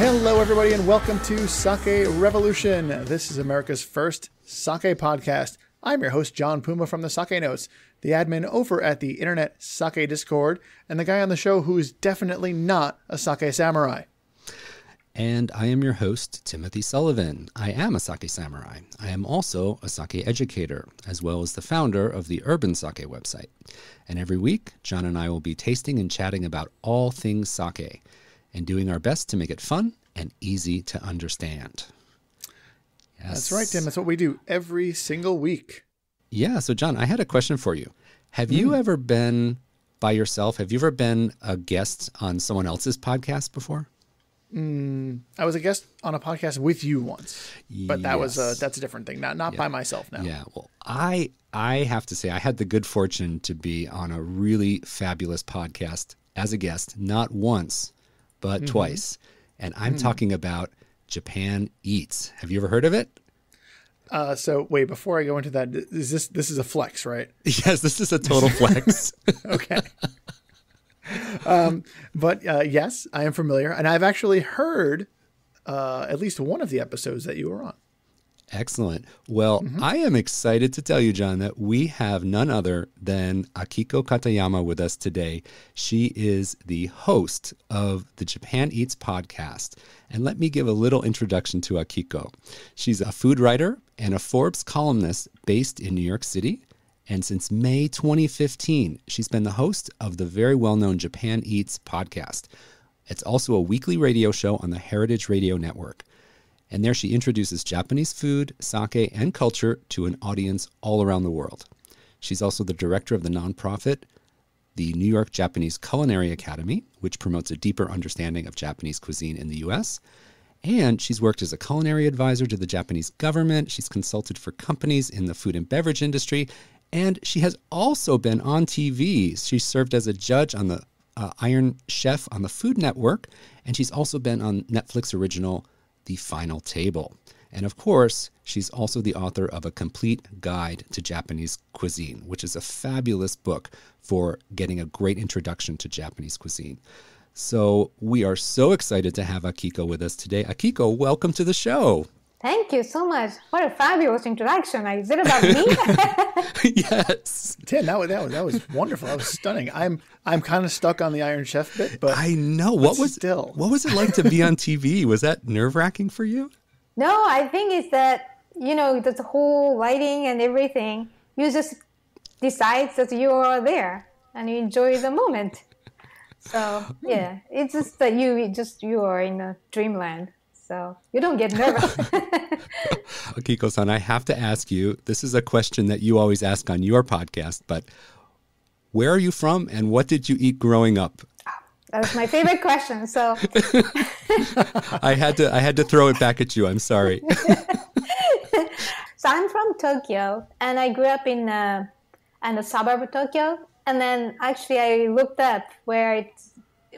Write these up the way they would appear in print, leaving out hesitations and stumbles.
Hello, everybody, and welcome to Sake Revolution. This is America's first sake podcast. I'm your host, John Puma from the Sake Notes, the admin over at the Internet Sake Discord, and the guy on the show who is definitely not a sake samurai. And I am your host, Timothy Sullivan. I am a sake samurai. I am also a sake educator, as well as the founder of the Urban Sake website. And every week, John and I will be tasting and chatting about all things sake, and doing our best to make it fun and easy to understand. Yes. That's right, Tim. That's what we do every single week. Yeah. So, John, I had a question for you. Have you ever been by yourself? Have you ever been a guest on someone else's podcast before? I was a guest on a podcast with you once, but that was that's a different thing. Not by myself now. Yeah. Well, I have to say I had the good fortune to be on a really fabulous podcast as a guest, not once, but twice. And I'm talking about Japan Eats. Have you ever heard of it? So wait, before I go into that, this is a flex, right? Yes, this is a total flex. Okay. But yes, I am familiar, and I've actually heard at least one of the episodes that you were on. Excellent. Well, I am excited to tell you, John, that we have none other than Akiko Katayama with us today. She is the host of the Japan Eats podcast. And let me give a little introduction to Akiko. She's a food writer and a Forbes columnist based in New York City. And since May 2015, she's been the host of the very well-known Japan Eats podcast. It's also a weekly radio show on the Heritage Radio Network. And there she introduces Japanese food, sake, and culture to an audience all around the world. She's also the director of the nonprofit, the New York Japanese Culinary Academy, which promotes a deeper understanding of Japanese cuisine in the U.S., and she's worked as a culinary advisor to the Japanese government. She's consulted for companies in the food and beverage industry, and she has also been on TV. She served as a judge on the Iron Chef on the Food Network, and she's also been on Netflix original The Final Table. And of course, she's also the author of A Complete Guide to Japanese Cuisine, which is a fabulous book for getting a great introduction to Japanese cuisine. So we are so excited to have Akiko with us today. Akiko, welcome to the show. Thank you so much. What a fabulous introduction. Is it about me? Yes. Tim, that was wonderful. That was stunning. I'm kind of stuck on the Iron Chef bit, but I know. What was it like to be on TV? Was that nerve-wracking for you? No, I think it's that, the whole lighting and everything, you just decide that you are there and you enjoy the moment. So, yeah, it's just that you are in a dreamland. So you don't get nervous. Akiko-san, I have to ask you, this is a question that you always ask on your podcast, but where are you from and what did you eat growing up? That's my favorite question. So I had to throw it back at you. I'm sorry. So I'm from Tokyo, and I grew up in a suburb of Tokyo. And then actually I looked up where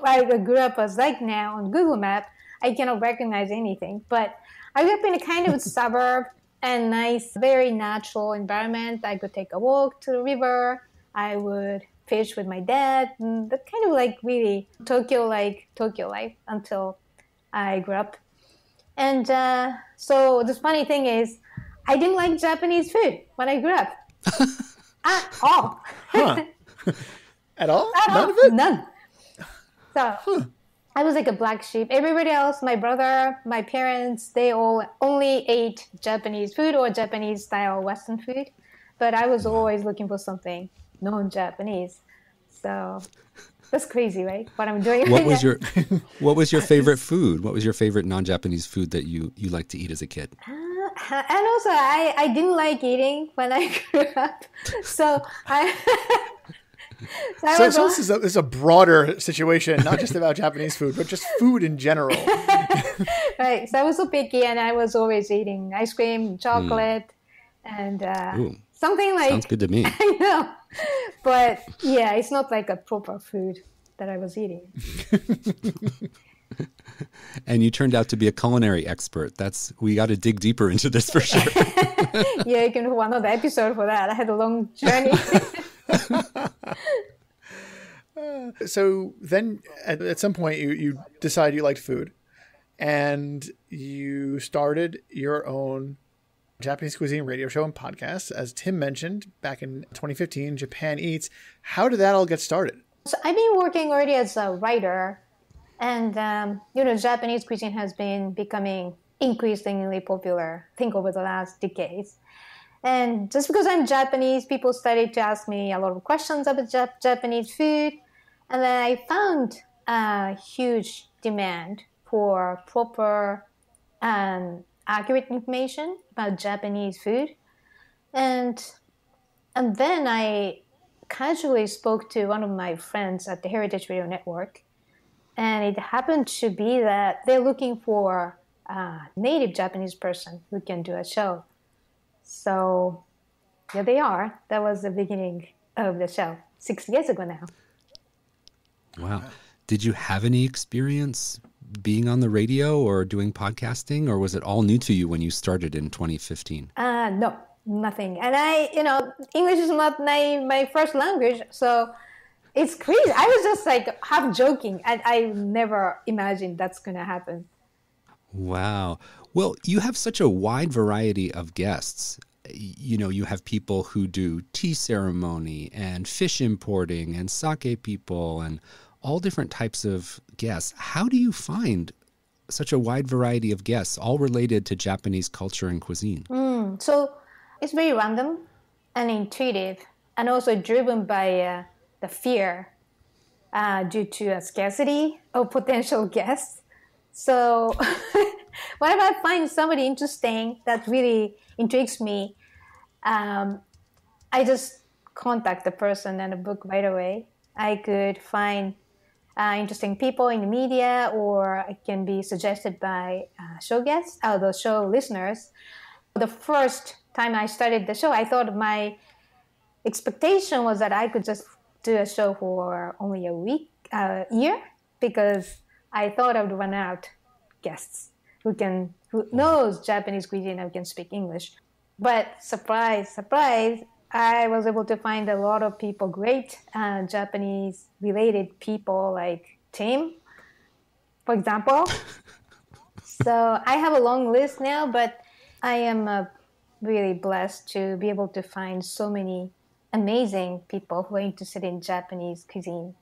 I grew up was like now on Google Maps. I cannot recognize anything, but I grew up in a kind of suburb and nice, very natural environment. I could take a walk to the river. I would fish with my dad. And that kind of like really Tokyo life until I grew up. And so the funny thing is, I didn't like Japanese food when I grew up at all. Huh. At all? None of it? None. So I was like a black sheep. Everybody else, my brother, my parents, they all only ate Japanese food or Japanese style Western food. But I was always looking for something non-Japanese. So that's crazy, right? What I'm doing What was your favorite food? What was your favorite non-Japanese food that you liked to eat as a kid? And also, I didn't like eating when I grew up. So this is a broader situation, not just about Japanese food, but just food in general. Right. So I was so picky, and I was always eating ice cream, chocolate, and something like... Sounds good to me. I know. But yeah, it's not like a proper food that I was eating. And you turned out to be a culinary expert. We got to dig deeper into this for sure. Yeah, you can do another episode for that. I had a long journey. So then at some point you decide you liked food. and you started your own Japanese cuisine radio show and podcast, as Tim mentioned, back in 2015, Japan Eats. How did that all get started? So I've been working already as a writer, and Japanese cuisine has been becoming increasingly popular, I think, over the last decades. And just because I'm Japanese, people started to ask me a lot of questions about Japanese food, and then I found a huge demand for proper and accurate information about Japanese food. And then I casually spoke to one of my friends at the Heritage Radio Network, and it happened to be that they're looking for a native Japanese person who can do a show. So here they are. That was the beginning of the show 6 years ago now. Wow. Did you have any experience being on the radio or doing podcasting, or was it all new to you when you started in 2015? No, nothing. And English is not my first language, so it's crazy. I was just like half joking, and I never imagined that's going to happen. Wow. Well, you have such a wide variety of guests. You have people who do tea ceremony and fish importing and sake people and all different types of guests. How do you find such a wide variety of guests, all related to Japanese culture and cuisine? So it's very random and intuitive, and also driven by the fear due to a scarcity of potential guests. So whenever I find somebody interesting that really intrigues me, I just contact the person and book right away. I could find interesting people in the media, or it can be suggested by show guests, the show listeners. The first time I started the show, I thought my expectation was that I could just do a show for only a year, because I thought I would run out guests who knows Japanese cuisine and can speak English. But surprise, surprise, I was able to find a lot of people, great Japanese-related people like Tim, for example. So I have a long list now, but I am really blessed to be able to find so many amazing people who are interested in Japanese cuisine.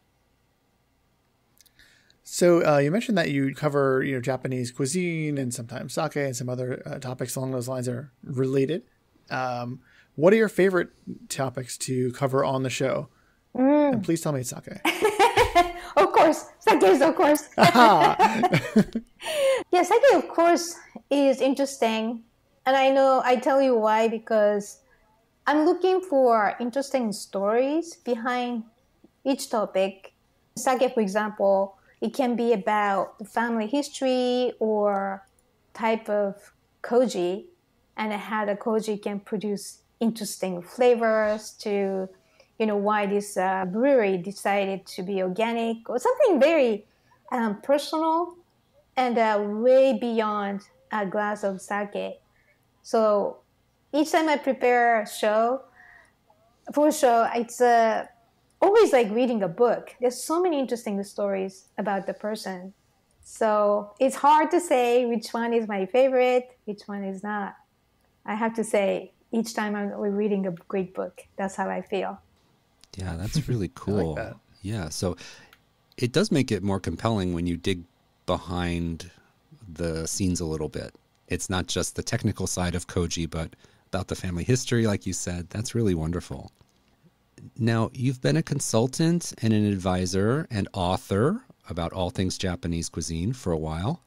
So you mentioned that you cover Japanese cuisine and sometimes sake and some other topics along those lines are related. What are your favorite topics to cover on the show? And please tell me it's sake. Of course. Sake is, of course. Yeah, sake, of course, is interesting. And I tell you why, because I'm looking for interesting stories behind each topic. Sake, for example, it can be about the family history or type of koji, and how the koji can produce interesting flavors, to why this brewery decided to be organic, or something very personal and way beyond a glass of sake. So each time I prepare a show, it's always like reading a book. There's so many interesting stories about the person. So it's hard to say which one is my favorite, which one is not. I have to say, each time I'm reading a great book, that's how I feel. Yeah, that's really cool. I like that. Yeah, so it does make it more compelling when you dig behind the scenes a little bit. It's not just the technical side of koji, but about the family history, like you said. That's really wonderful. Now, you've been a consultant and an advisor and author about all things Japanese cuisine for a while.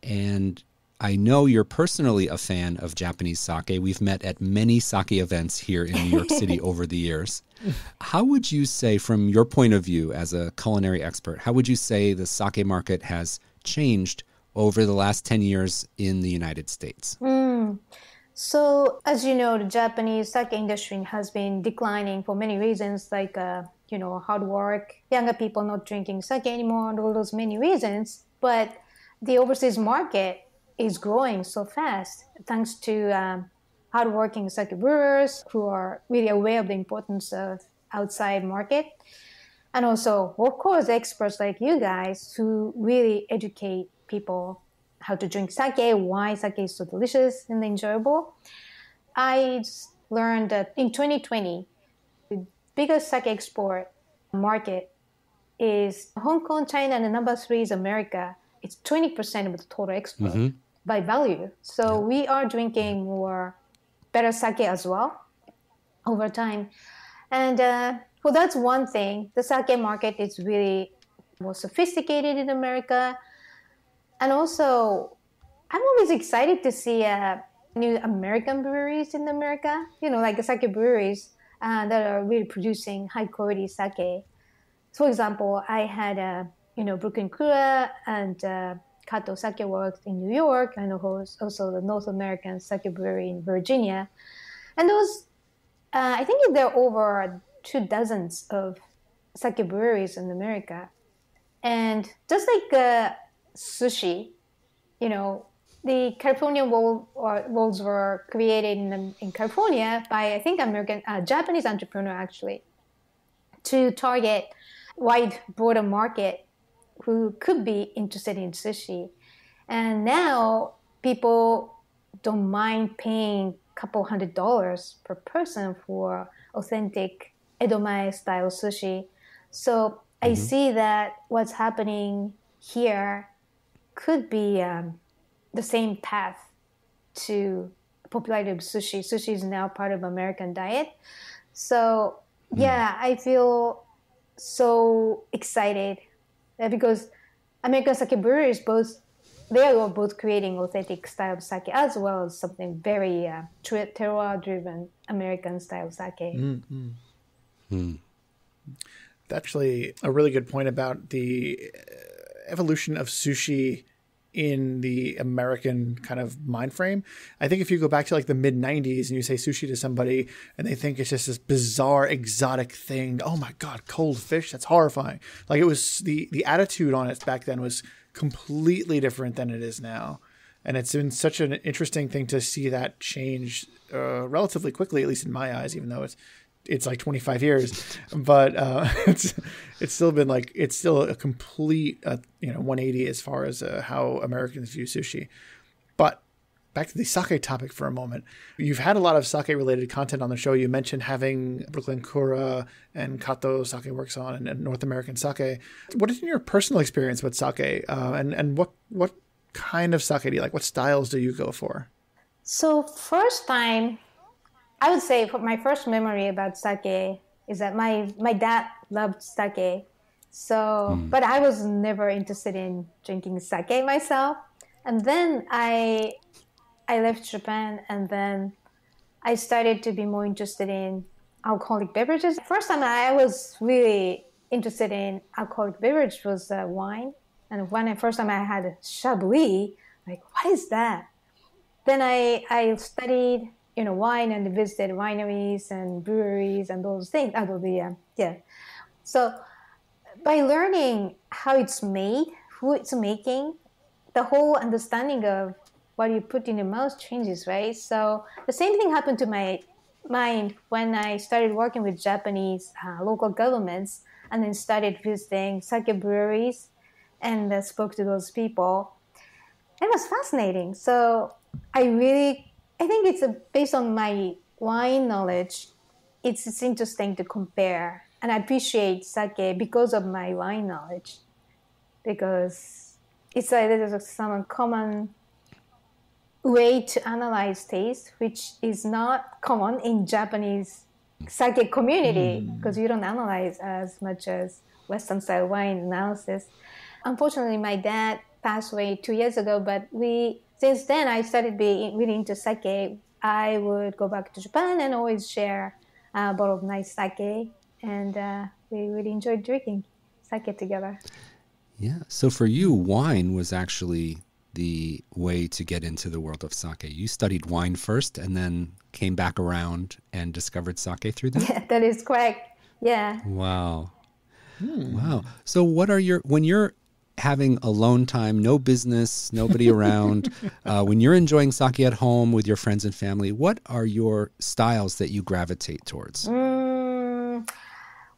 And I know you're personally a fan of Japanese sake. We've met at many sake events here in New York City over the years. How would you say, from your point of view as a culinary expert, how would you say the sake market has changed over the last 10 years in the United States? So, as you know, the Japanese sake industry has been declining for many reasons, like, hard work, younger people not drinking sake anymore, and all those many reasons. But the overseas market is growing so fast thanks to hardworking sake brewers who are really aware of the importance of outside market. And also, of course, experts like you guys who really educate people how to drink sake, why sake is so delicious and enjoyable, I learned that in 2020, the biggest sake export market is Hong Kong, China, and the number 3 is America. It's 20% of the total export by value. So we are drinking more better sake as well over time. And well, that's one thing. The sake market is really more sophisticated in America. And also, I'm always excited to see new American breweries in America, like the sake breweries that are really producing high quality sake. For example, I had, Brooklyn Kura and Kato Sake Works in New York, and also the North American Sake Brewery in Virginia. And those, I think there are over 24 of sake breweries in America. And just like sushi, the California rolls were created in California by, I think, Japanese entrepreneur, actually, to target wide, broader market who could be interested in sushi. And now people don't mind paying a couple $100 per person for authentic Edomae style sushi. So I see that what's happening here could be the same path to popularity of sushi. Sushi is now part of American diet. So yeah, I feel so excited because American sake breweries they are both creating authentic style of sake as well as something very terroir-driven American style sake. That's actually a really good point about the evolution of sushi in the American kind of mind frame. I think if you go back to like the mid 90s and you say sushi to somebody and they think it's just this bizarre exotic thing, oh my God, cold fish, that's horrifying. Like it was the attitude on it back then was completely different than it is now. And it's been such an interesting thing to see that change relatively quickly, at least in my eyes, even though it's like 25 years, but it's still been like, it's still a complete 180 as far as how Americans view sushi. But back to the sake topic for a moment. You've had a lot of sake related content on the show. You mentioned having Brooklyn Kura and Kato Sake Works on and North American Sake. What is your personal experience with sake, and what kind of sake do you like? What styles do you go for? So first time, I would say for my first memory about sake is that my dad loved sake. So, but I was never interested in drinking sake myself. And then I left Japan, and then I started to be more interested in alcoholic beverages. First time I was really interested in alcoholic beverage was wine. And first time I had Chablis, like, what is that? Then I studied wine and visited wineries and breweries and those things. So by learning how it's made, who it's making, the whole understanding of what you put in your mouth changes, right? So the same thing happened to my mind when I started working with Japanese local governments and then started visiting sake breweries and spoke to those people. It was fascinating. So I think it's based on my wine knowledge. It's interesting to compare, and I appreciate sake because of my wine knowledge, because there's some common way to analyze taste, which is not common in Japanese sake community because you don't analyze as much as Western style wine analysis. Unfortunately, my dad passed away 2 years ago, but since then, I started being really into sake. I would go back to Japan and always share a bottle of nice sake, and we really enjoyed drinking sake together. Yeah. So for you, wine was actually the way to get into the world of sake. You studied wine first and then came back around and discovered sake through that? Yeah, that is correct. Yeah. Wow. Wow. So when you're having alone time, no business, nobody around, when you're enjoying sake at home with your friends and family, what are your styles that you gravitate towards? When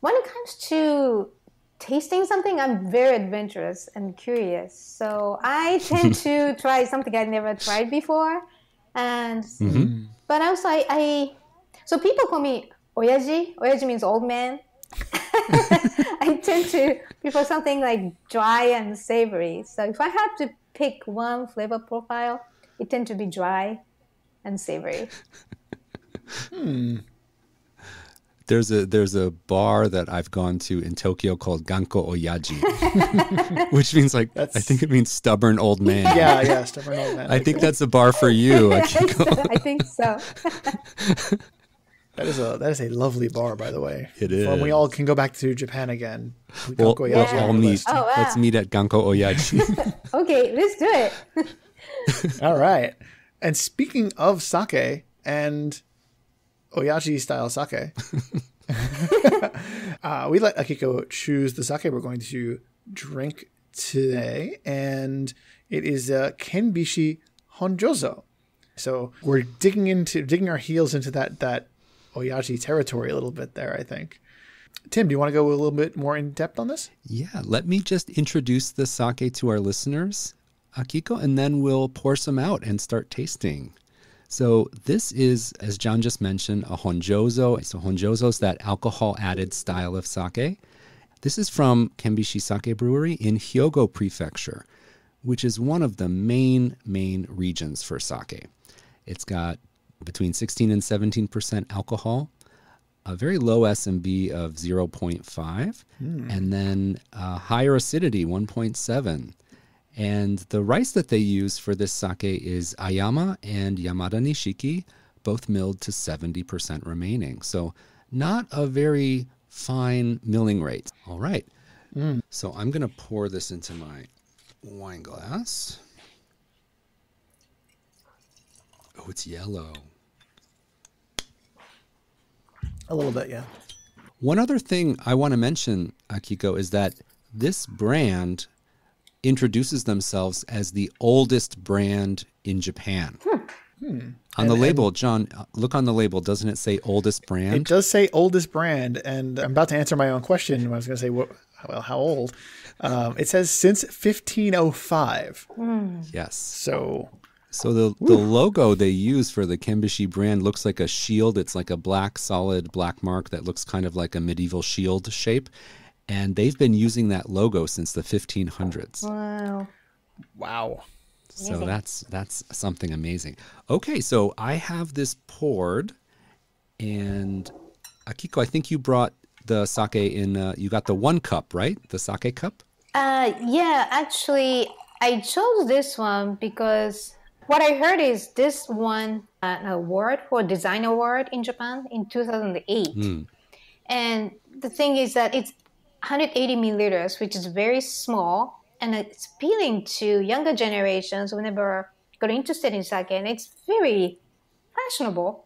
it comes to tasting something, I'm very adventurous and curious. So I tend to try something I've never tried before. And but also so people call me oyaji. Oyaji means old man. I tend to prefer something like dry and savory. So if I have to pick one flavor profile, it tends to be dry and savory. There's a bar that I've gone to in Tokyo called Ganko Oyaji, which means I think it means stubborn old man. Yeah, stubborn old man. I think that's a bar for you, Akiko. I think so. That is a lovely bar, by the way. It is. When we all can go back to Japan again. We'll Oyaji on all our meet. list. Oh, wow. Let's meet at Ganko Oyaji. Okay, let's do it. All right. And speaking of sake and Oyaji style sake, we let Akiko choose the sake we're going to drink today, and it is Kenbishi Honjozo. So we're digging our heels into that Oyaji territory a little bit there, I think. Tim, do you want to go a little bit more in depth on this? Yeah, let me just introduce the sake to our listeners, Akiko, and then we'll pour some out and start tasting. So this is, as John just mentioned, a honjozo. So honjozo is that alcohol-added style of sake. This is from Kenbishi Sake Brewery in Hyogo Prefecture, which is one of the main regions for sake. It's got between 16 and 17% alcohol, a very low S&B of 0.5, and then higher acidity, 1.7. And the rice that they use for this sake is Ayama and Yamada Nishiki, both milled to 70% remaining. So not a very fine milling rate. All right. So I'm going to pour this into my wine glass. Oh, it's yellow. A little bit, yeah. One other thing I want to mention, Akiko, is that this brand introduces themselves as the oldest brand in Japan. On the label, John, look on the label. Doesn't it say oldest brand? It does say oldest brand, and I'm about to answer my own question. I was going to say, how old? It says since 1505. Yes. So the logo they use for the Kenbishi brand looks like a shield. It's like a solid black mark that looks kind of like a medieval shield shape. And they've been using that logo since the 1500s. Wow. So that's something amazing. Okay, so I have this poured, and Akiko, I think you brought the sake in. You got the 1 cup, right? The sake cup. Yeah, actually, I chose this one because what I heard is this won an award for Design Award in Japan in 2008. And the thing is that it's 180 milliliters, which is very small, and it's appealing to younger generations whenever they're interested in sake, and it's very fashionable.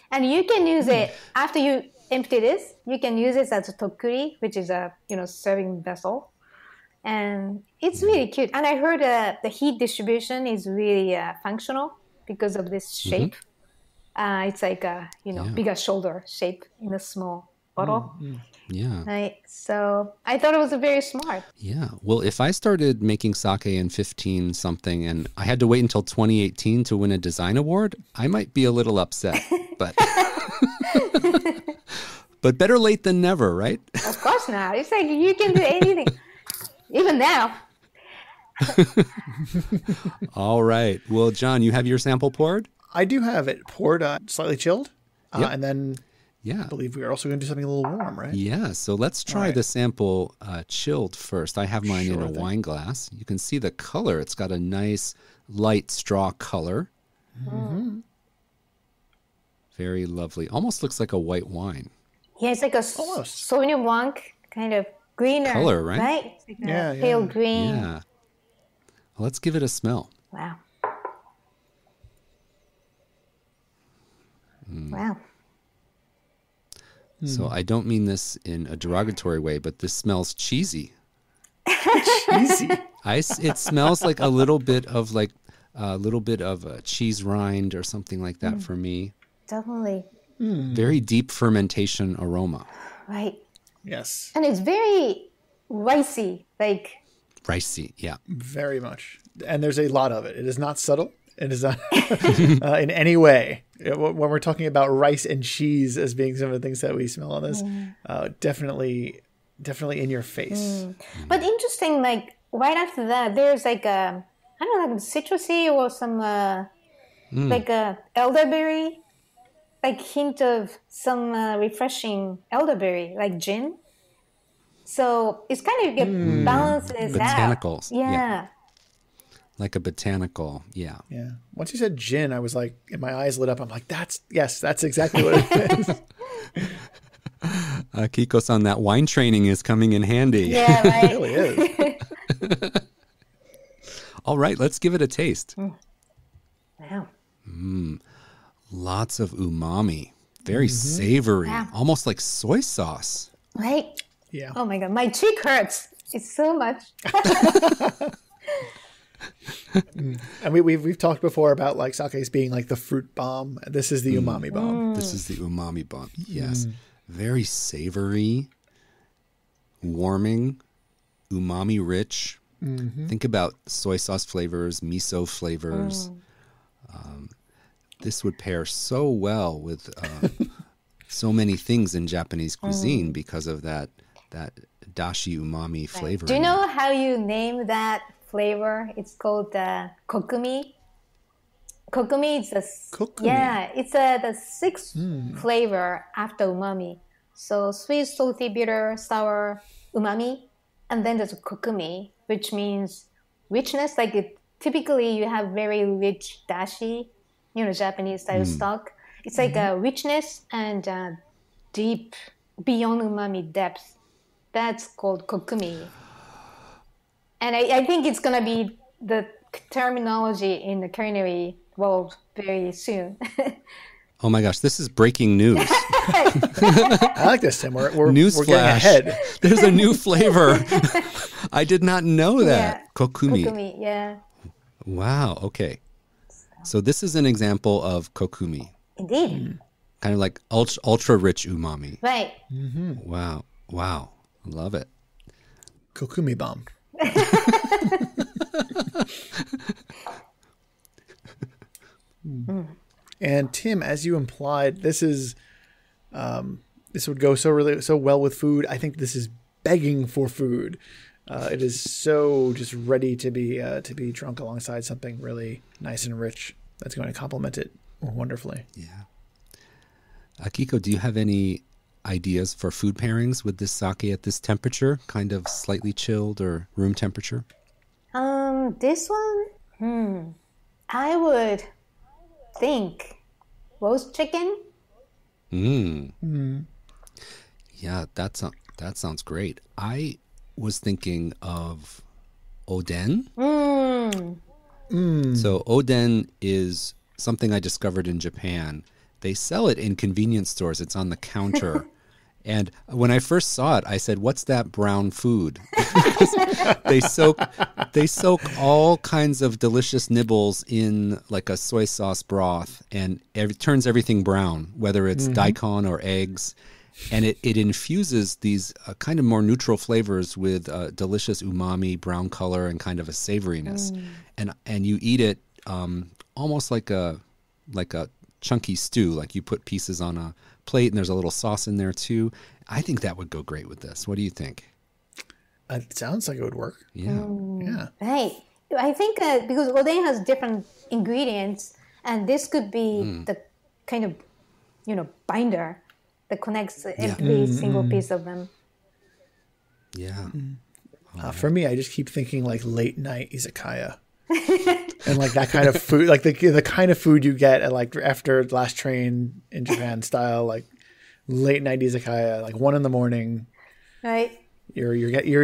And you can use it after you empty this. You can use it as a tokuri, which is a serving vessel, and it's really cute. And I heard the heat distribution is really functional because of this shape. It's like a bigger shoulder shape in a small bottle. Yeah. Right. So I thought it was very smart. Yeah. Well, if I started making sake in 15 something and I had to wait until 2018 to win a design award, I might be a little upset. But but better late than never, right? Of course not. It's like you can do anything, even now. All right. Well, John, you have your sample poured? I do have it poured, slightly chilled, and then Yeah. I believe we are also going to do something a little warm, right? Yeah, so let's try the sample chilled first. I have mine in a wine glass. You can see the color. It's got a nice light straw color. Very lovely. Almost looks like a white wine. Yeah, it's like a Sauvignon Blanc kind of greener color, right? It's like a pale green. Yeah. Well, let's give it a smell. Wow. Wow. So I don't mean this in a derogatory way, but this smells cheesy. Cheesy. It smells like a little bit of a cheese rind or something like that for me. Definitely. Very deep fermentation aroma. Right. Yes. And it's very ricey, like Ricey, yeah. Very much. And there's a lot of it. It is not subtle. It is not in any way. When we're talking about rice and cheese as being some of the things that we smell on this, definitely in your face. But interesting, like right after that, there's like a, I don't know, like citrusy or some like a elderberry, like hint of some refreshing elderberry, like gin. So it's kind of get balances out. Botanicals. Yeah. Like a botanical, yeah. Yeah. Once you said gin, I was like, and my eyes lit up. I'm like, that's exactly what it is. Kiko-san, that wine training is coming in handy. Yeah, right. It really is. All right, let's give it a taste. Wow. Lots of umami. Very savory, almost like soy sauce. Right? Yeah. Oh my God, my cheek hurts. It's so much. And we've talked before about like sakes being like the fruit bomb. This is the umami bomb. This is the umami bomb. Yes. Very savory, warming, umami rich. Think about soy sauce flavors, miso flavors. This would pair so well with so many things in Japanese cuisine because of that dashi umami flavor. Do you know how you name that flavor? It's called kokumi. Kokumi is it's the sixth flavor after umami. So sweet, salty, bitter, sour, umami, and then there's kokumi, which means richness. Like typically you have very rich dashi, Japanese style stock. It's like a richness and deep, beyond umami depth. That's called kokumi. And I think it's going to be the terminology in the culinary world very soon. Oh my gosh, this is breaking news. I like this, Tim. We're Newsflash. getting ahead. There's a new flavor. I did not know that. Yeah. Kokumi. Kokumi, yeah. Wow, okay. So this is an example of kokumi. Indeed. Kind of like ultra rich umami. Right. Wow. Love it. Kokumi bomb. And Tim, as you implied, this would go so well with food. I think this is begging for food. It is so just ready to be drunk alongside something really nice and rich that's going to complement it wonderfully. Yeah. Akiko, do you have any ideas for food pairings with this sake at this temperature, kind of slightly chilled or room temperature? This one, I would think roast chicken. Yeah, that sounds great. I was thinking of oden. So oden is something I discovered in Japan. They sell it in convenience stores. It's on the counter. And when I first saw it, I said, "What's that brown food?" they soak all kinds of delicious nibbles in like a soy sauce broth, and it turns everything brown, whether it's daikon or eggs. And it infuses these kind of more neutral flavors with delicious umami, brown color, and kind of a savoriness. And you eat it almost like a chunky stew, like you put pieces on a plate and there's a little sauce in there too. I think that would go great with this. What do you think? It sounds like it would work. Yeah. Yeah. Right. I think because oden has different ingredients, and this could be the kind of, binder that connects every single piece of them. Yeah. For me, I just keep thinking like late night izakaya. And like that kind of food, like the kind of food you get at like after Last Train in Japan style, like late night izakaya, like 1 a.m. Right. You're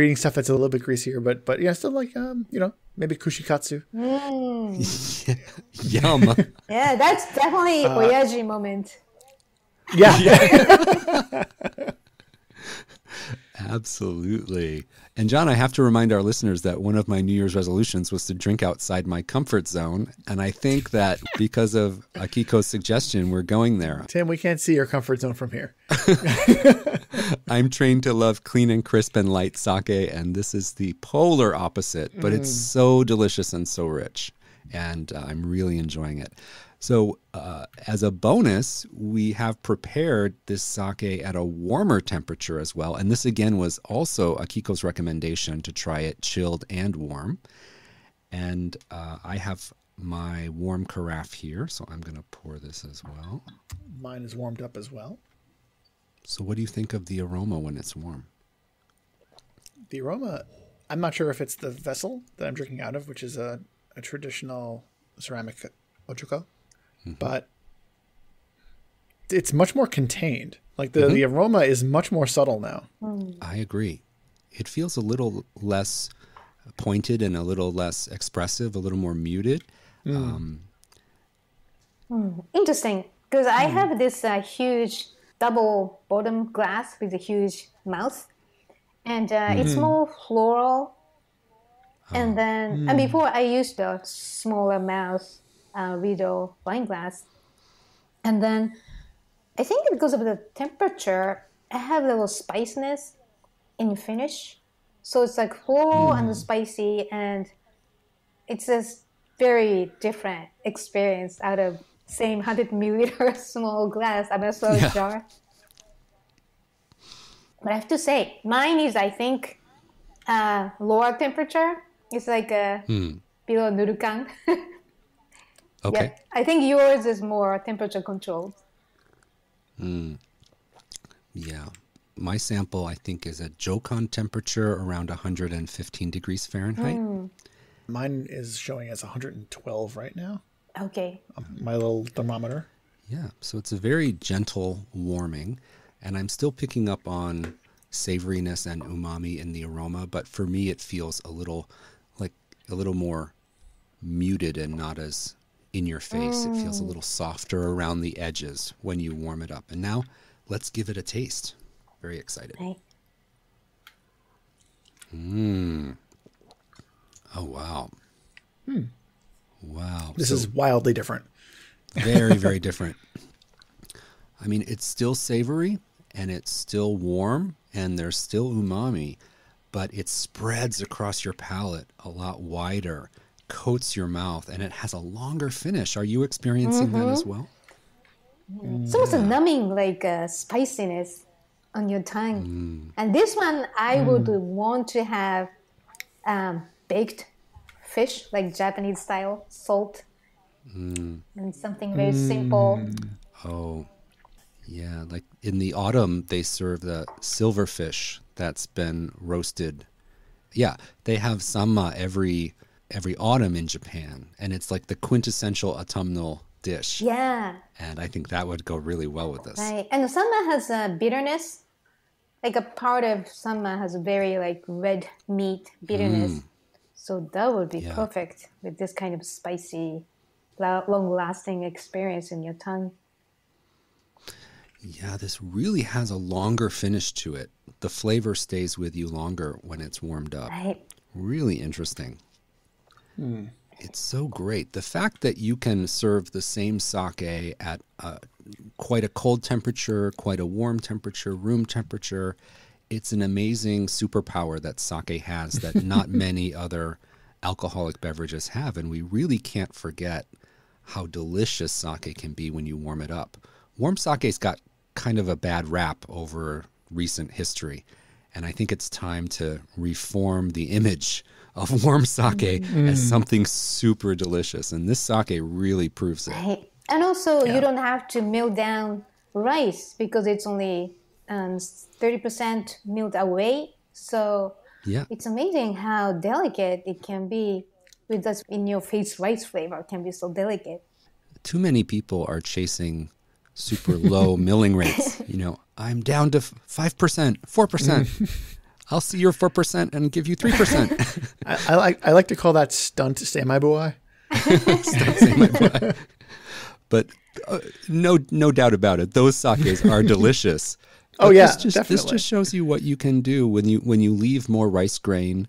eating stuff that's a little bit greasier, but yeah, still like maybe kushikatsu. Yum. Yeah, that's definitely oyaji moment. Yeah. Absolutely. And John, I have to remind our listeners that one of my New Year's resolutions was to drink outside my comfort zone. And I think that because of Akiko's suggestion, we're going there. Tim, we can't see your comfort zone from here. I'm trained to love clean and crisp and light sake, and this is the polar opposite, but it's so delicious and so rich, and I'm really enjoying it. So as a bonus, we have prepared this sake at a warmer temperature as well, and this again was also Akiko's recommendation to try it chilled and warm. And I have my warm carafe here, so I'm going to pour this as well. Mine is warmed up as well. So what do you think of the aroma when it's warm? The aroma, I'm not sure if it's the vessel that I'm drinking out of, which is a traditional ceramic ojoko, but it's much more contained. Like the aroma is much more subtle now. I agree. It feels a little less pointed and a little less expressive, a little more muted. Interesting, because I have this huge double bottom glass with a huge mouth, and it's more floral. And then, and before I used the smaller mouth Rido wine glass, and then I think because of the temperature, I have a little spiciness in finish. So it's like floral and spicy, and it's just very different experience out of same 100 milliliter small glass and a small jar. But I have to say, mine is, I think, lower temperature. It's like below Nurukan. Okay. Yeah, I think yours is more temperature controlled. Yeah. My sample, I think, is at Jokan temperature around 115 degrees Fahrenheit. Mine is showing as 112 right now. Okay. My little thermometer. Yeah. So it's a very gentle warming, and I'm still picking up on savoriness and umami in the aroma, but for me it feels a little more muted and not as in your face. It feels a little softer around the edges when you warm it up. And now let's give it a taste. Very excited. Right. Oh, wow. Wow. This is wildly different. Very, very different. I mean, it's still savory and it's still warm and there's still umami, but it spreads across your palate a lot wider, coats your mouth, and it has a longer finish. Are you experiencing that as well? So it's a numbing, like spiciness on your tongue. And this one, I would want to have baked fish, like Japanese style, salt, and something very simple. Oh, yeah. Like in the autumn, they serve the silverfish that's been roasted. Yeah, they have sama every autumn in Japan, and it's like the quintessential autumnal dish. Yeah. And I think that would go really well with this. Right. And sama has a bitterness. Like a part of sama has a very like red meat bitterness. So that would be perfect with this kind of spicy, long-lasting experience in your tongue. Yeah, this really has a longer finish to it. The flavor stays with you longer when it's warmed up. Right. Really interesting. It's so great. The fact that you can serve the same sake at quite a cold temperature, quite a warm temperature, room temperature, it's an amazing superpower that sake has that not many other alcoholic beverages have. And we really can't forget how delicious sake can be when you warm it up. Warm sake's got kind of a bad rap over recent history. And I think it's time to reform the image of warm sake as something super delicious. And this sake really proves it. Right. And also, you don't have to melt down rice because it's only 30% milled away. So it's amazing how delicate it can be with this in-your-face rice flavor. It can be so delicate. Too many people are chasing super low milling rates. You know, I'm down to 5%, 4%. I'll see your 4% and give you 3%. I like to call that stunt samaiboi. Stunt samaiboi. But no doubt about it, those sakes are delicious. Oh yeah, this definitely. just shows you what you can do when you leave more rice grain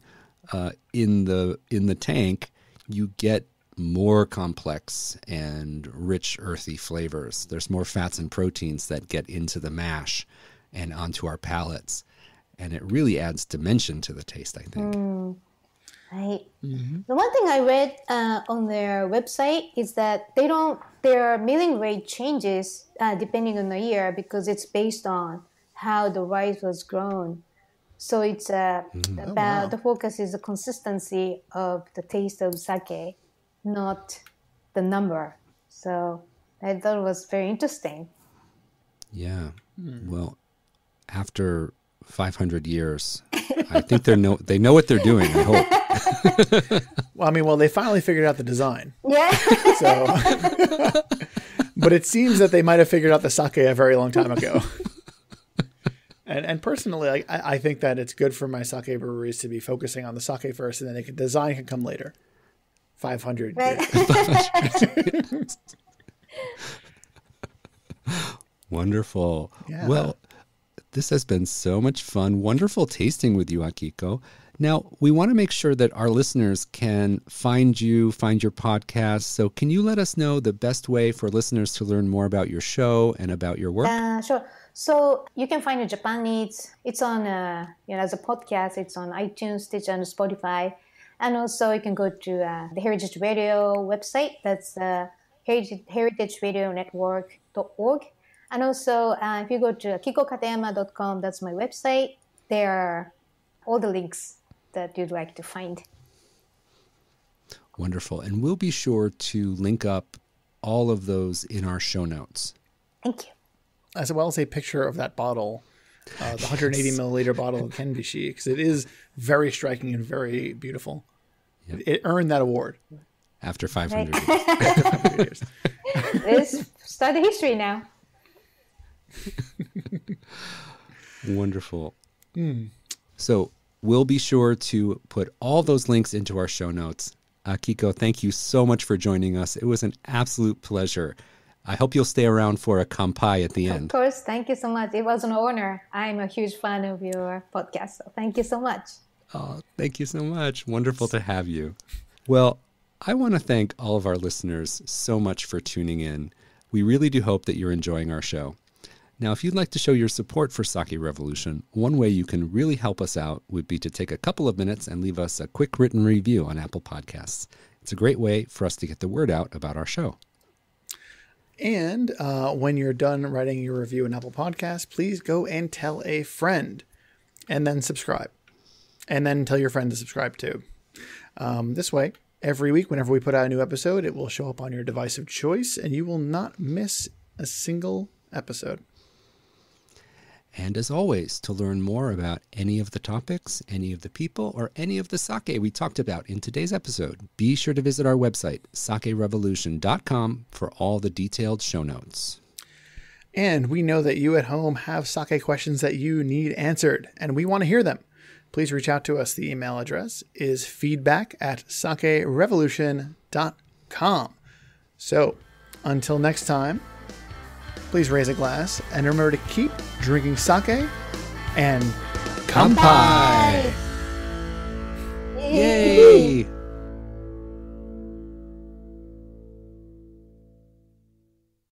in the tank. You get more complex and rich, earthy flavors. There's more fats and proteins that get into the mash, and onto our palates. And it really adds dimension to the taste, I think. Right. The one thing I read on their website is that their milling rate changes depending on the year because it's based on how the rice was grown. So it's about the focus is the consistency of the taste of sake, not the number. So I thought it was very interesting. Yeah. Well, after 500 years, I think they know what they're doing, I hope. Well, they finally figured out the design. Yeah. So, but it seems that they might have figured out the sake a very long time ago. And personally, I think that it's good for my sake breweries to be focusing on the sake first, and then design can come later. 500 years. Wonderful. Yeah. Well, this has been so much fun. Wonderful tasting with you, Akiko. Now, we want to make sure that our listeners can find you, find your podcast. So can you let us know the best way for listeners to learn more about your show and about your work? Sure. So you can find Japan Eats. It's on, as a podcast. It's on iTunes, Stitcher, and Spotify. And also you can go to the Heritage Radio website. That's heritageradionetwork.org. And also if you go to akikokatayama.com, that's my website. There are all the links that you'd like to find. Wonderful. And we'll be sure to link up all of those in our show notes. Thank you. As well as a picture of that bottle, the 180 milliliter bottle of Kenbishi, because it is very striking and very beautiful. Yep. It earned that award. After 500 years. After 500 years. It's started history now. Wonderful. So we'll be sure to put all those links into our show notes. Akiko, thank you so much for joining us. It was an absolute pleasure. I hope you'll stay around for a kanpai at the end. Of course. Thank you so much. It was an honor. I'm a huge fan of your podcast. So thank you so much. Oh, thank you so much. Wonderful to have you. Well, I want to thank all of our listeners so much for tuning in. We really do hope that you're enjoying our show. Now, if you'd like to show your support for Sake Revolution, one way you can really help us out would be to take a couple of minutes and leave us a quick written review on Apple Podcasts. It's a great way for us to get the word out about our show. And when you're done writing your review on Apple Podcasts, please go and tell a friend and then subscribe. And then tell your friend to subscribe too. This way, every week, whenever we put out a new episode, it will show up on your device of choice and you will not miss a single episode. And as always, to learn more about any of the topics, any of the people, or any of the sake we talked about in today's episode, be sure to visit our website, sakerevolution.com, for all the detailed show notes. And we know that you at home have sake questions that you need answered, and we want to hear them. Please reach out to us. The email address is feedback@sakerevolution.com. So, until next time, please raise a glass and remember to keep drinking sake and kanpai! Yay!